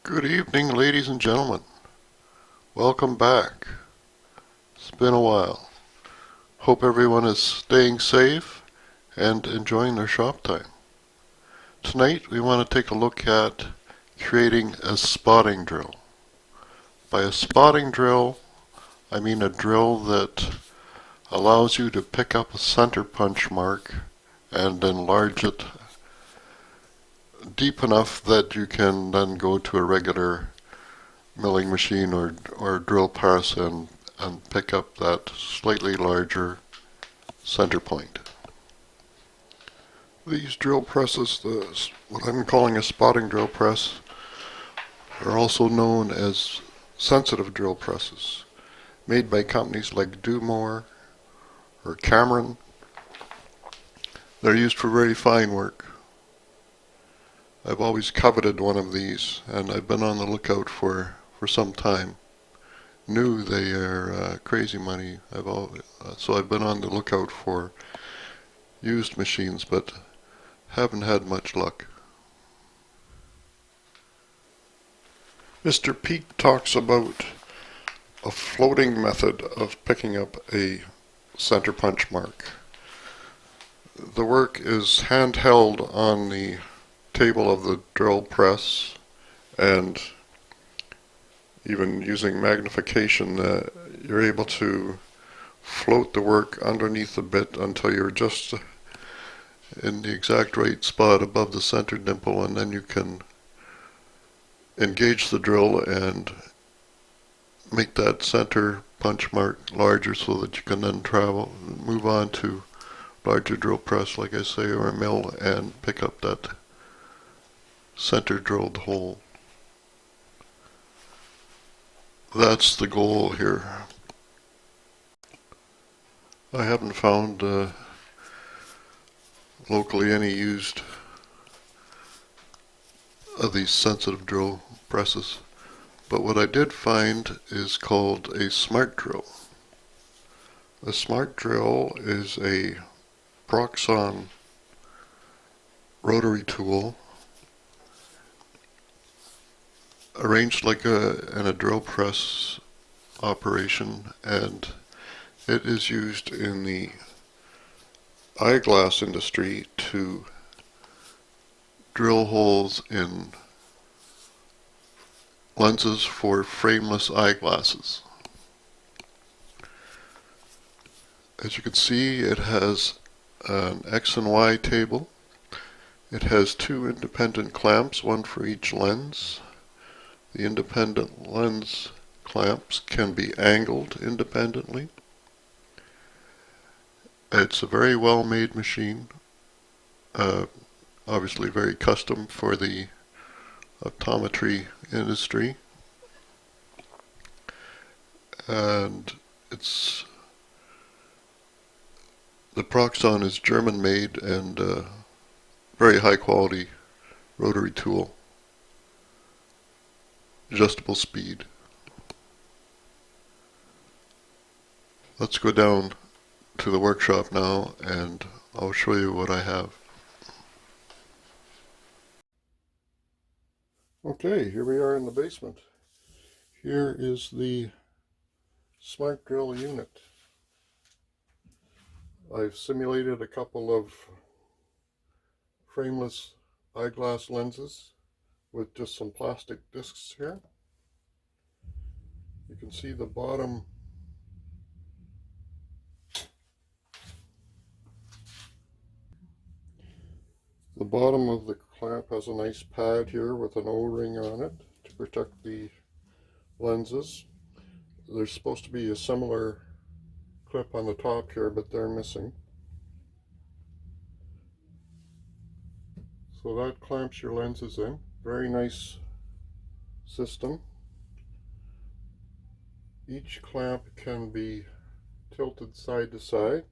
Good evening, ladies and gentlemen. Welcome back. It's been a while. Hope everyone is staying safe and enjoying their shop time. Tonight we want to take a look at creating a spotting drill. By a spotting drill, I mean a drill that allows you to pick up a center punch mark and enlarge it deep enough that you can then go to a regular milling machine or drill press and pick up that slightly larger center point. These drill presses, what I'm calling a spotting drill press, are also known as sensitive drill presses, made by companies like Dumore or Cameron. They're used for very fine work. I've always coveted one of these, and I've been on the lookout for some time. Knew they are crazy money. So I've been on the lookout for used machines, but haven't had much luck. Mr. Peak talks about a floating method of picking up a center punch mark. The work is handheld on the table of the drill press, and even using magnification, you're able to float the work underneath the bit until you're just in the exact right spot above the center dimple, and then you can engage the drill and make that center punch mark larger so that you can then move on to larger drill press, like I say, or a mill, and pick up that center drilled hole. That's the goal here. I haven't found locally any used of these sensitive drill presses, but what I did find is called a smart drill. A smart drill is a Proxon rotary tool arranged like in a drill press operation, and it is used in the eyeglass industry to drill holes in lenses for frameless eyeglasses. As you can see, it has an X and Y table. It has two independent clamps, one for each lens. The independent lens clamps can be angled independently. It's a very well made machine, obviously very custom for the optometry industry, and the Proxon is German made and very high quality rotary tool, adjustable speed. Let's go down to the workshop now and I'll show you what I have. Okay, here we are in the basement. Here is the smart drill unit. I've simulated a couple of frameless eyeglass lenses with just some plastic discs here. You can see the bottom of the clamp has a nice pad here with an O-ring on it to protect the lenses. There's supposed to be a similar clip on the top here, but they're missing. So that clamps your lenses in. Very nice system. Each clamp can be tilted side to side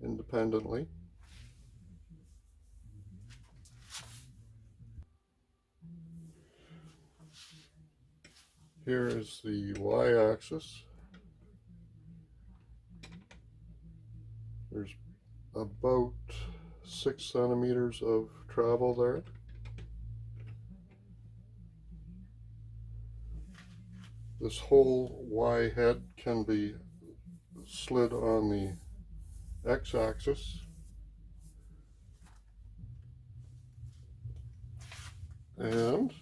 independently. Here is the y-axis. There's about 6 centimeters of travel there. This whole Y head can be slid on the X-axis, and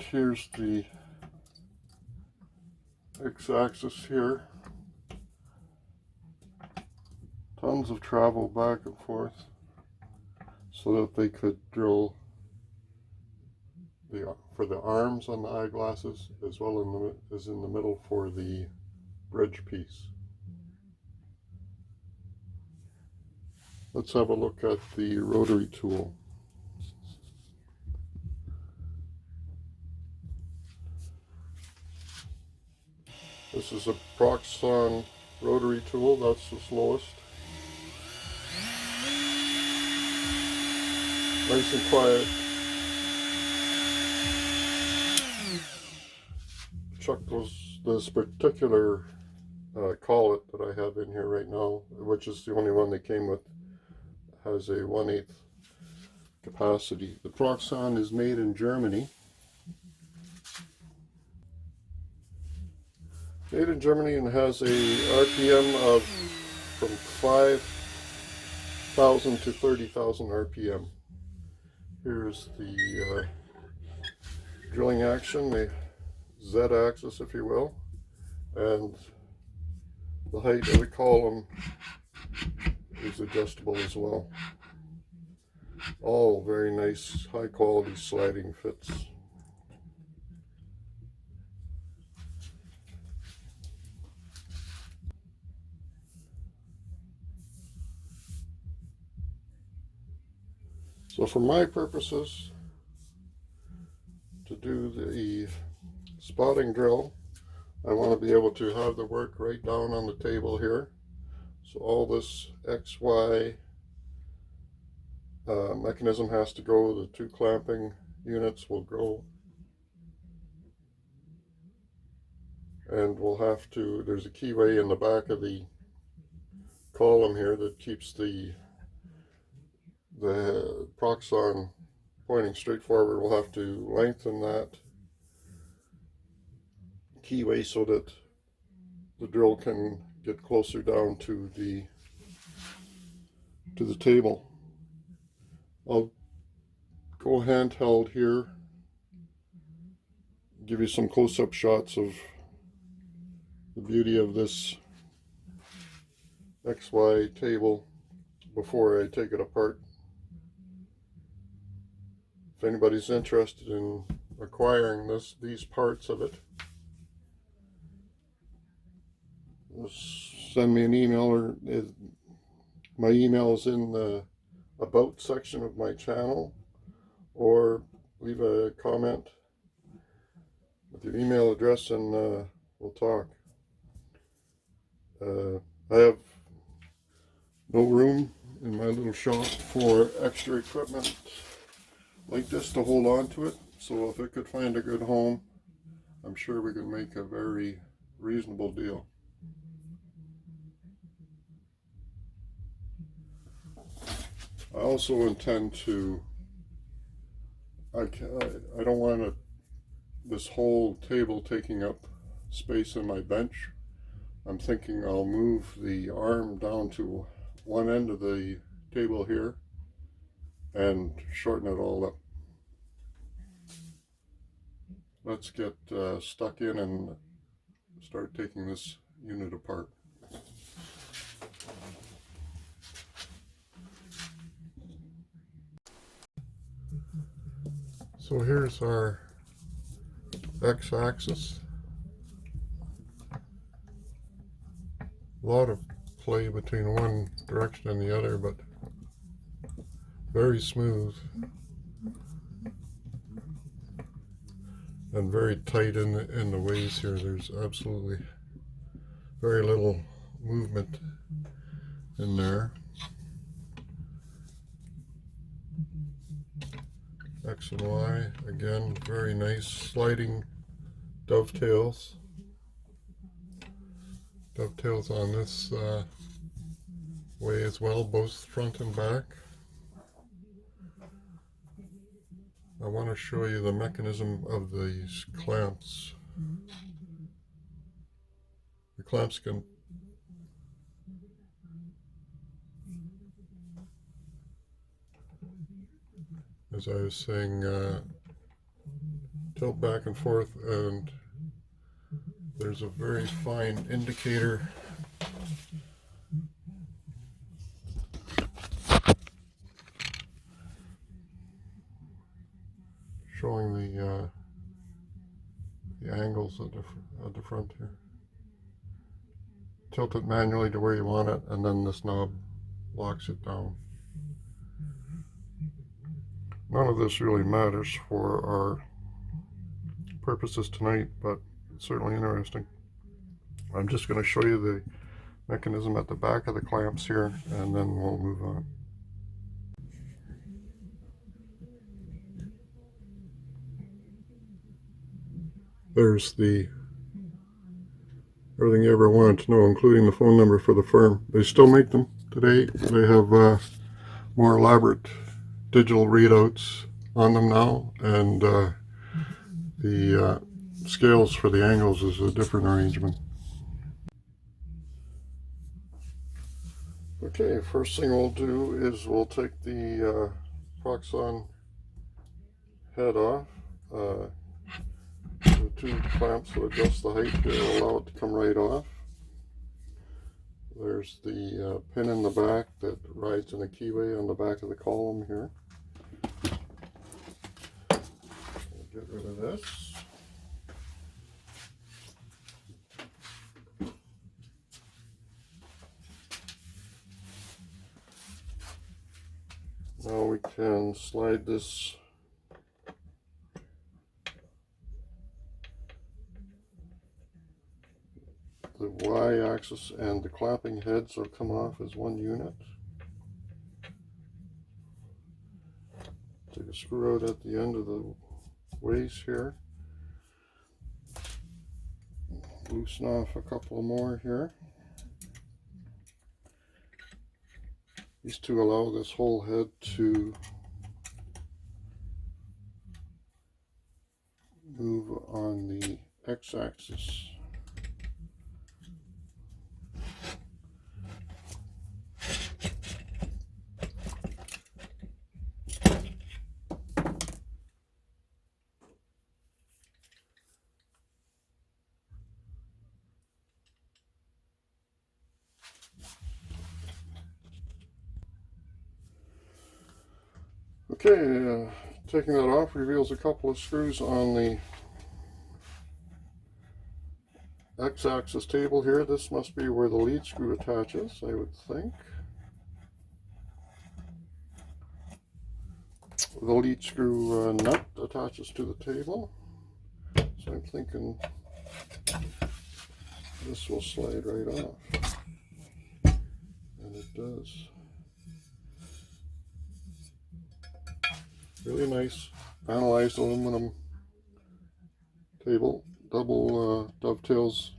here's the X-axis here. Tons of travel back and forth so that they could drill for the arms on the eyeglasses, as well as in the middle for the bridge piece. Let's have a look at the rotary tool. This is a Proxxon rotary tool. That's the slowest. Nice and quiet. Chuck this particular collet that I have in here right now, which is the only one that came with, has a 1/8 capacity. The Proxxon is made in Germany. Made in Germany and has a RPM of from 5,000 to 30,000 RPM. Here's the drilling action, the Z-axis, if you will, and the height of the column is adjustable as well. All very nice, high quality sliding fits. So for my purposes, to do the spotting drill, I want to be able to have the work right down on the table here. So all this XY mechanism has to go, the two clamping units will go, and we'll have to, there's a keyway in the back of the column here that keeps the Proxxon pointing straight forward. We'll have to lengthen that keyway so that the drill can get closer down to the table. I'll go handheld here, give you some close-up shots of the beauty of this XY table before I take it apart. If anybody's interested in acquiring these parts of it, just send me an email, or my email is in the About section of my channel, or leave a comment with your email address and we'll talk. I have no room in my little shop for extra equipment like this to hold on to it, so if it could find a good home, I'm sure we could make a very reasonable deal. I also intend to, I don't want this whole table taking up space in my bench. I'm thinking I'll move the arm down to one end of the table here and shorten it all up. Let's get stuck in and start taking this unit apart. So here's our X-axis. A lot of play between one direction and the other, but very smooth and very tight in the ways here. There's absolutely very little movement in there. X and Y, again, very nice sliding dovetails. Dovetails on this way as well, both front and back. I want to show you the mechanism of these clamps. The clamps can as I was saying, tilt back and forth, and there's a very fine indicator showing the angles at the front here. Tilt it manually to where you want it, and then this knob locks it down. None of this really matters for our purposes tonight, but it's certainly interesting. I'm just going to show you the mechanism at the back of the clamps here, and then we'll move on. There's everything you ever wanted to know, including the phone number for the firm. They still make them today. They have more elaborate digital readouts on them now, and the scales for the angles is a different arrangement. Okay, first thing we'll do is we'll take the Proxon head off. The two clamps that adjust the height to allow it to come right off. There's the pin in the back that rides in a keyway on the back of the column here. We'll get rid of this. Now we can slide this the y-axis and the clamping heads will come off as one unit. Take a screw out at the end of the ways here. Loosen off a couple more here. These two allow this whole head to move on the x-axis. Okay, taking that off reveals a couple of screws on the x-axis table here. This must be where the lead screw attaches, I would think. The lead screw nut attaches to the table, so I'm thinking this will slide right off, and it does. Really nice anodized aluminum table, double dovetails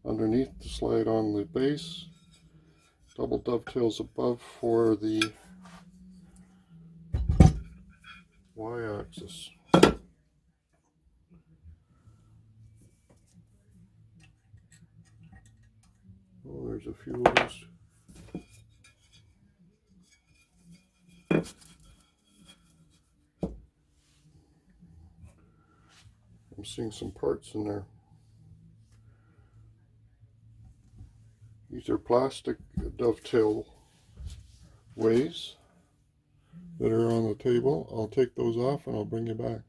underneath to slide on the base, double dovetails above for the y-axis. Oh, there's a few of those. I'm seeing some parts in there. These are plastic dovetail ways that are on the table. I'll take those off and I'll bring you back.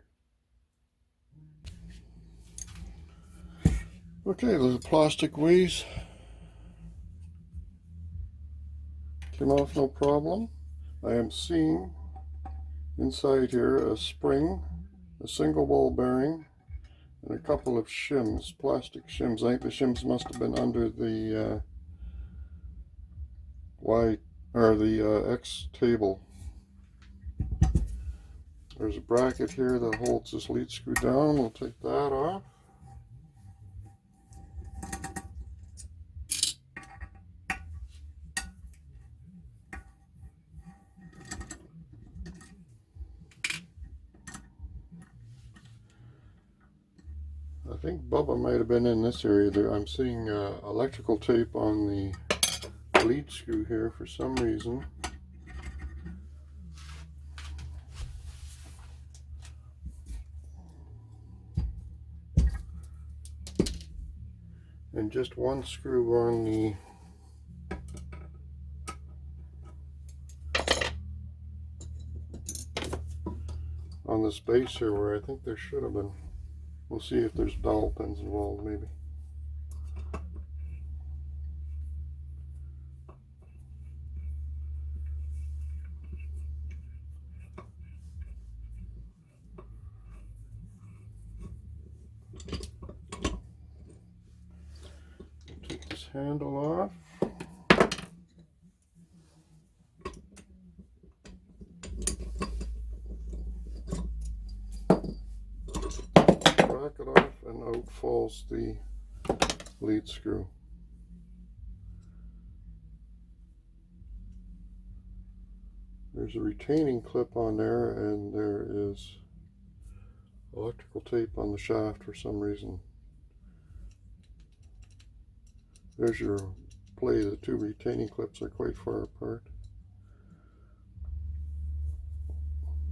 Okay, the plastic ways came off no problem. I am seeing inside here a spring, a single ball bearing, and a couple of shims, plastic shims. I think the shims must have been under the X table. There's a bracket here that holds this lead screw down. We'll take that off. think Bubba might have been in this area there. I'm seeing electrical tape on the lead screw here for some reason. And just one screw on this base here where I think there should have been. We'll see if there's dowel pins involved maybe. Take this handle off. Bracket off, and out falls the lead screw. There's a retaining clip on there, and there is electrical tape on the shaft for some reason. There's your play. The two retaining clips are quite far apart.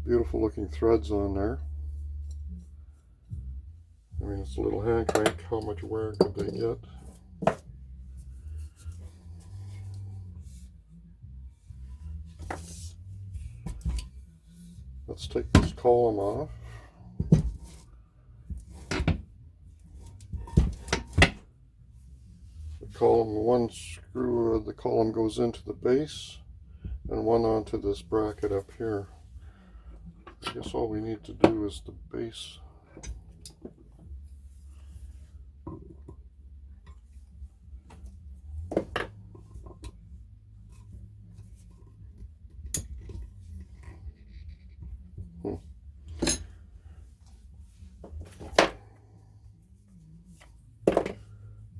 Beautiful looking threads on there. I mean, it's a little hand crank. How much wear could they get? Let's take this column off. The column, one screw of the column goes into the base and one onto this bracket up here. I guess all we need to do is the base.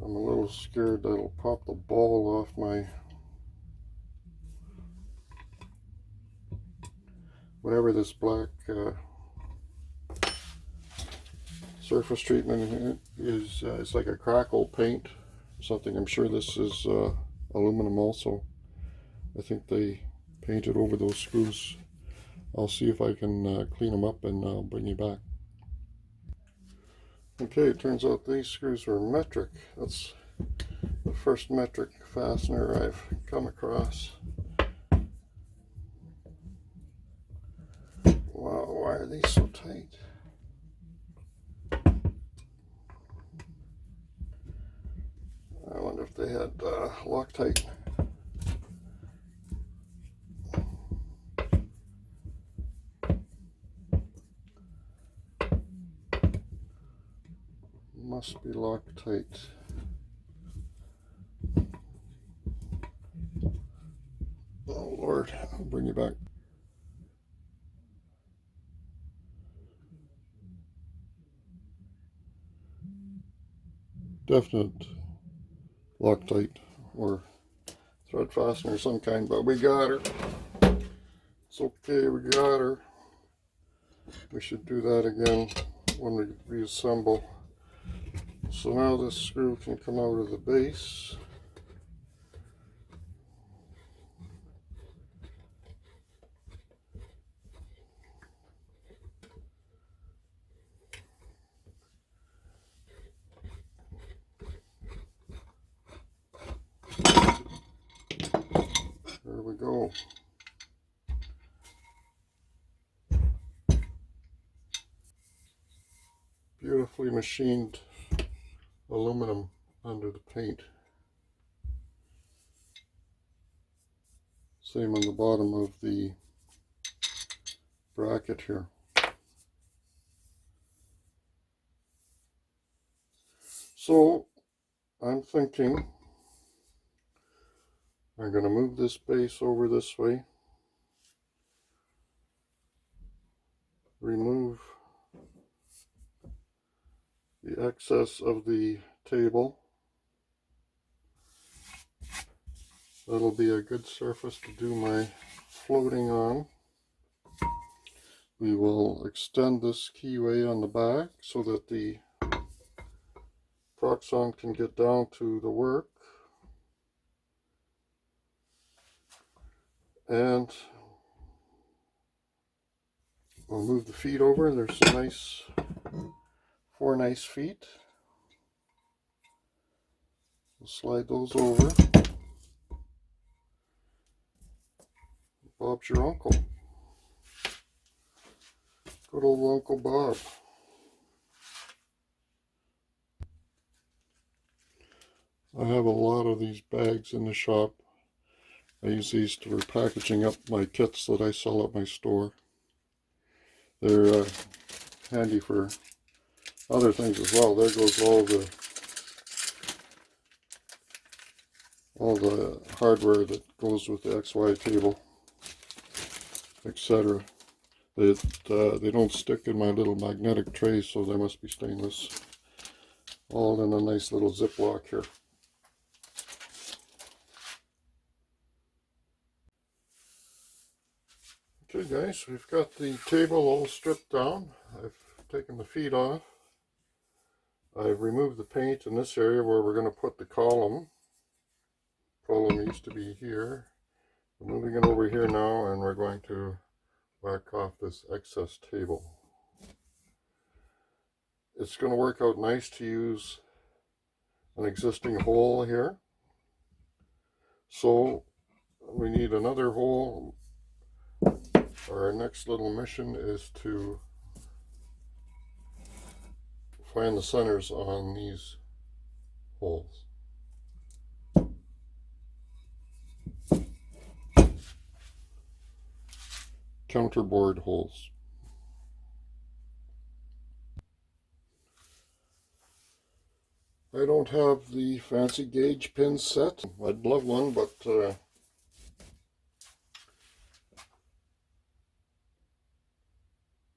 I'm a little scared that it'll pop the ball off my whatever this black surface treatment is. It's like a crackle paint something. I'm sure this is aluminum also. I think they painted over those screws. I'll see if I can clean them up and I'll bring you back. Okay, it turns out these screws are metric. That's the first metric fastener I've come across. Wow, why are these so tight? I wonder if they had Loctite. Must be Loctite. Oh Lord, I'll bring you back. Definite Loctite or thread fastener of some kind, but we got her. It's okay, we got her. We should do that again when we reassemble. So now this screw can come out of the base. There we go. Beautifully machined aluminum under the paint. Same on the bottom of the bracket here. So I'm thinking I'm going to move this base over this way, remove the excess of the table. That'll be a good surface to do my floating on. We will extend this keyway on the back so that the socks on can get down to the work. And we'll move the feet over. There's some nice, 4 nice feet. We'll slide those over. Bob's your uncle. Good old Uncle Bob. I have a lot of these bags in the shop. I use these for packaging up my kits that I sell at my store. They're handy for other things as well. There goes all the hardware that goes with the XY table, etc. They don't stick in my little magnetic tray, so they must be stainless. All in a nice little Ziploc here. Okay guys, we've got the table all stripped down. I've taken the feet off. I've removed the paint in this area where we're going to put the column. Column used to be here. We're moving it over here now, and we're going to whack off this excess table. It's going to work out nice to use an existing hole here. So we need another hole. Our next little mission is to find the centers on these holes. Counterboard holes. I don't have the fancy gauge pin set. I'd love one, but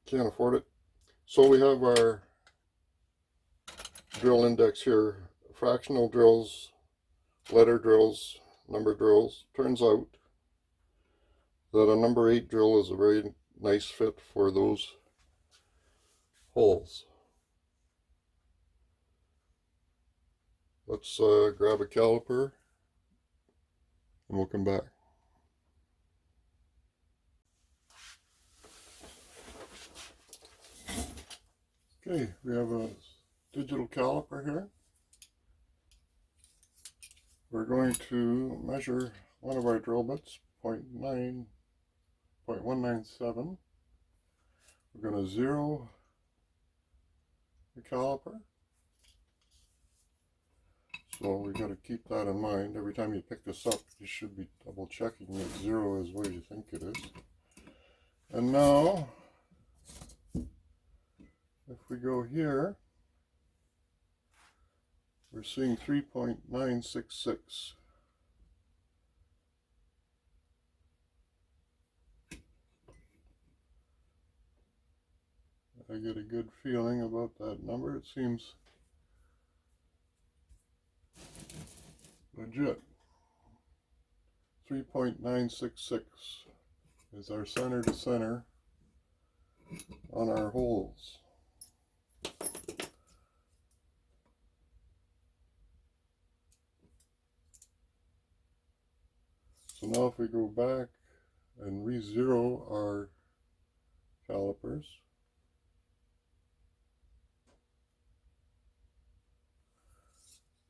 can't afford it. So we have our drill index here. Fractional drills, letter drills, number drills. Turns out that a number 8 drill is a very nice fit for those holes. Let's grab a caliper and we'll come back. Okay, we have a digital caliper here. We're going to measure one of our drill bits, 0.197. We're going to zero the caliper. So we got to keep that in mind. Every time you pick this up, you should be double checking that 0 is where you think it is. And now, if we go here, we're seeing 3.966. I get a good feeling about that number. It seems legit. 3.966 is our center to center on our holes. So now if we go back and re-zero our calipers,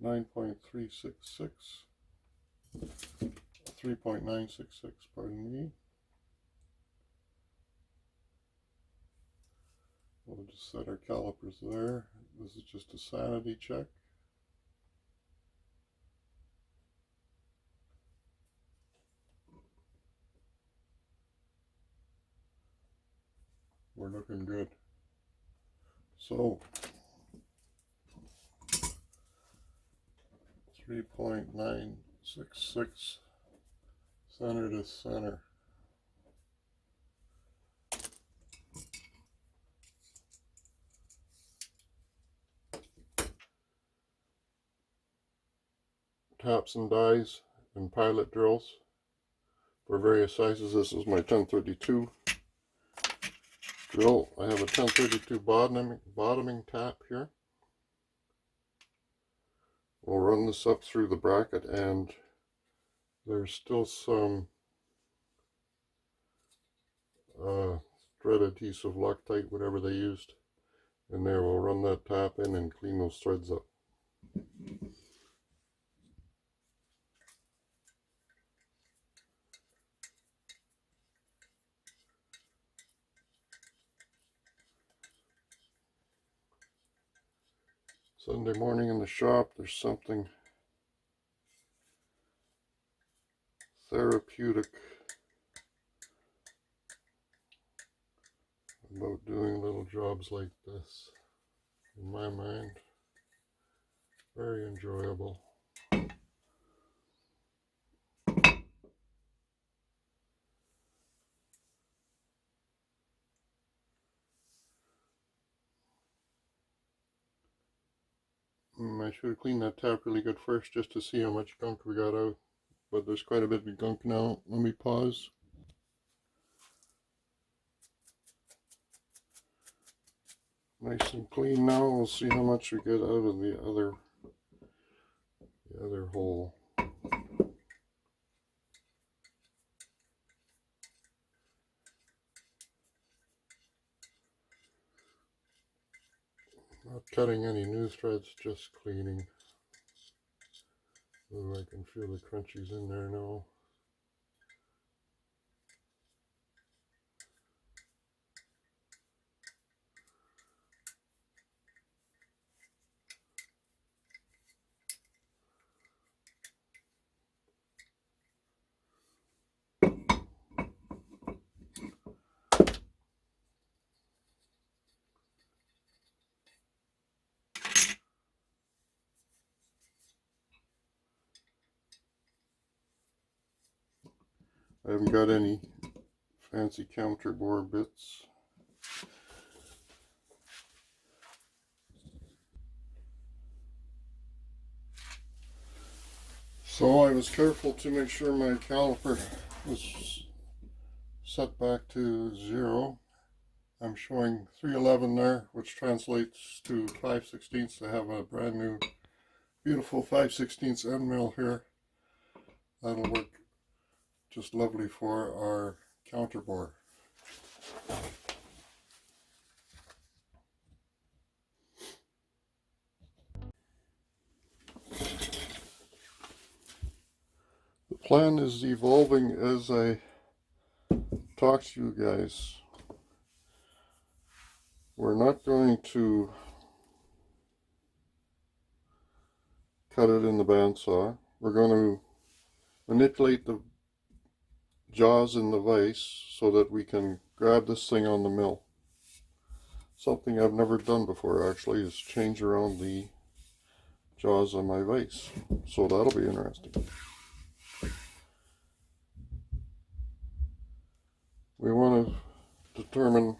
.3.966, pardon me. We'll just set our calipers there. This is just a sanity check. We're looking good. So 3.966 center to center. Taps and dies and pilot drills for various sizes. This is my 1032 drill. I have a 1032 bottoming tap here. We'll run this up through the bracket, and there's still some thread adhesive, Loctite, whatever they used in there. We'll run that tap in and clean those threads up. Sunday morning in the shop, there's something therapeutic about doing little jobs like this. In my mind, very enjoyable. I should have cleaned that tap really good first just to see how much gunk we got out. But there's quite a bit of gunk now. Let me pause. Nice and clean now. We'll see how much we get out of the other hole. Not cutting any new threads, just cleaning. Oh, I can feel the crunchies in there now. I haven't got any fancy counter bore bits. So I was careful to make sure my caliper was set back to 0. I'm showing 311 there, which translates to 5/16. I have a brand new beautiful 5/16 end mill here. That'll work just lovely for our counter bore. The plan is evolving as I talk to you guys. We're not going to cut it in the bandsaw. We're going to manipulate the jaws in the vise so that we can grab this thing on the mill. Something I've never done before actually is change around the jaws on my vise. So that'll be interesting. We want to determine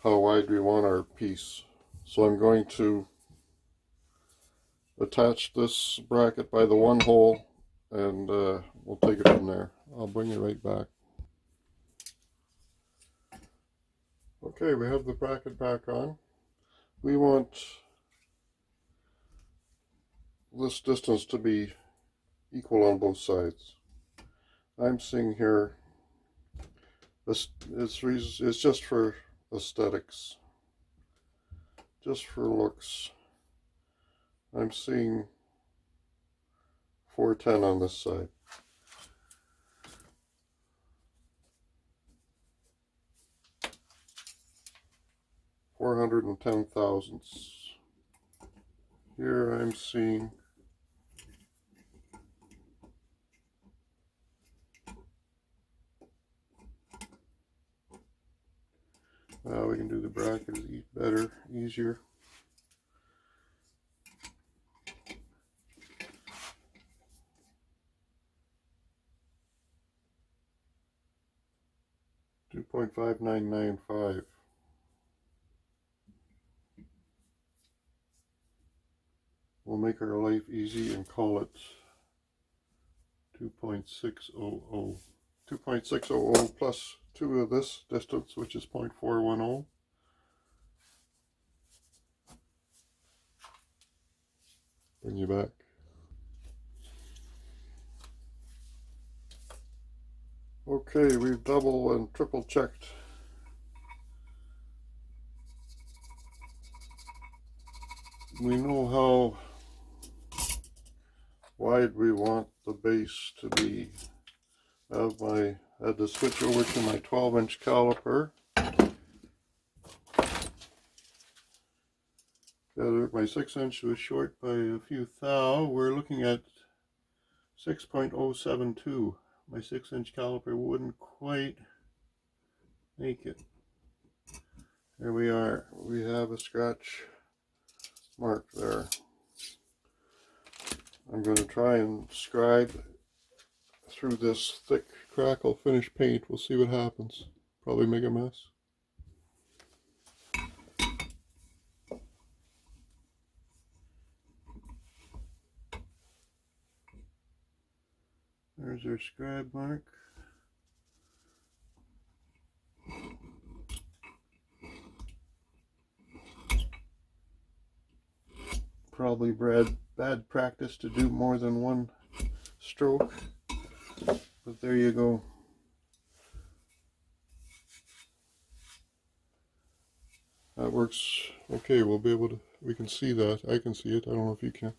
how wide we want our piece. So I'm going to attach this bracket by the one hole, and we'll take it from there. I'll bring you right back. Okay, we have the bracket back on. We want this distance to be equal on both sides. I'm seeing here, it's just for aesthetics, just for looks. I'm seeing 410 on this side. $410,000. Here I'm seeing we can do the brackets better, easier. $2.5995. We'll make our life easy and call it 2.600. 2.600 plus 2 of this distance, which is 0.410. Bring you back. Okay, we've double and triple checked. We know how wide we want the base to be. I had to switch over to my 12-inch caliper. My 6-inch was short by a few thou. We're looking at 6.072. My 6-inch caliper wouldn't quite make it. Here we are. We have a scratch mark there. I'm going to try and scribe through this thick crackle finish paint. We'll see what happens. Probably make a mess. There's our scribe mark. Probably bad practice to do more than one stroke, but there you go. That works okay. We can see that. I can see it. I don't know if you can.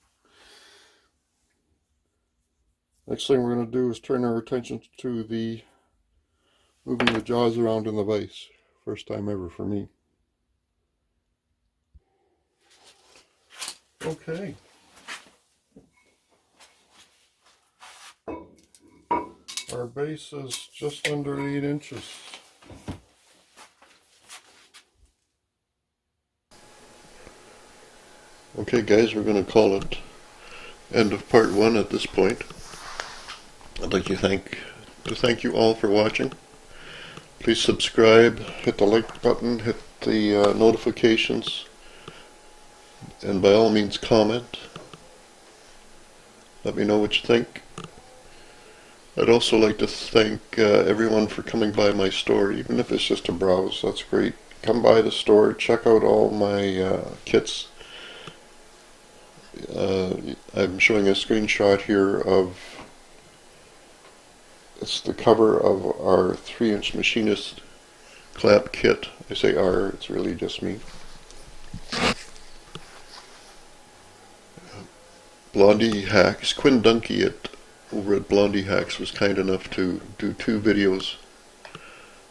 Next thing we're going to do is turn our attention to moving the jaws around in the vise. First time ever for me. Okay. Our base is just under 8 inches. Okay guys, we're going to call it end of part 1 at this point. I'd like to thank you all for watching. Please subscribe, hit the like button, hit the notifications, and by all means comment. Let me know what you think. I'd also like to thank everyone for coming by my store, even if it's just a browse, that's great. Come by the store, check out all my kits. I'm showing a screenshot here of, it's the cover of our 3-inch machinist clamp kit. I say our, it's really just me. Blondie Hacks, Quinn Dunkey over at Blondie Hacks was kind enough to do 2 videos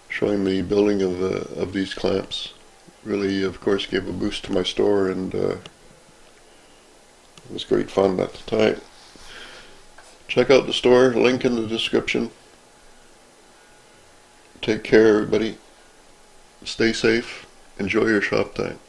showing the building of these clamps. Really, of course, gave a boost to my store, and it was great fun at the time. Check out the store, link in the description. Take care, everybody. Stay safe. Enjoy your shop time.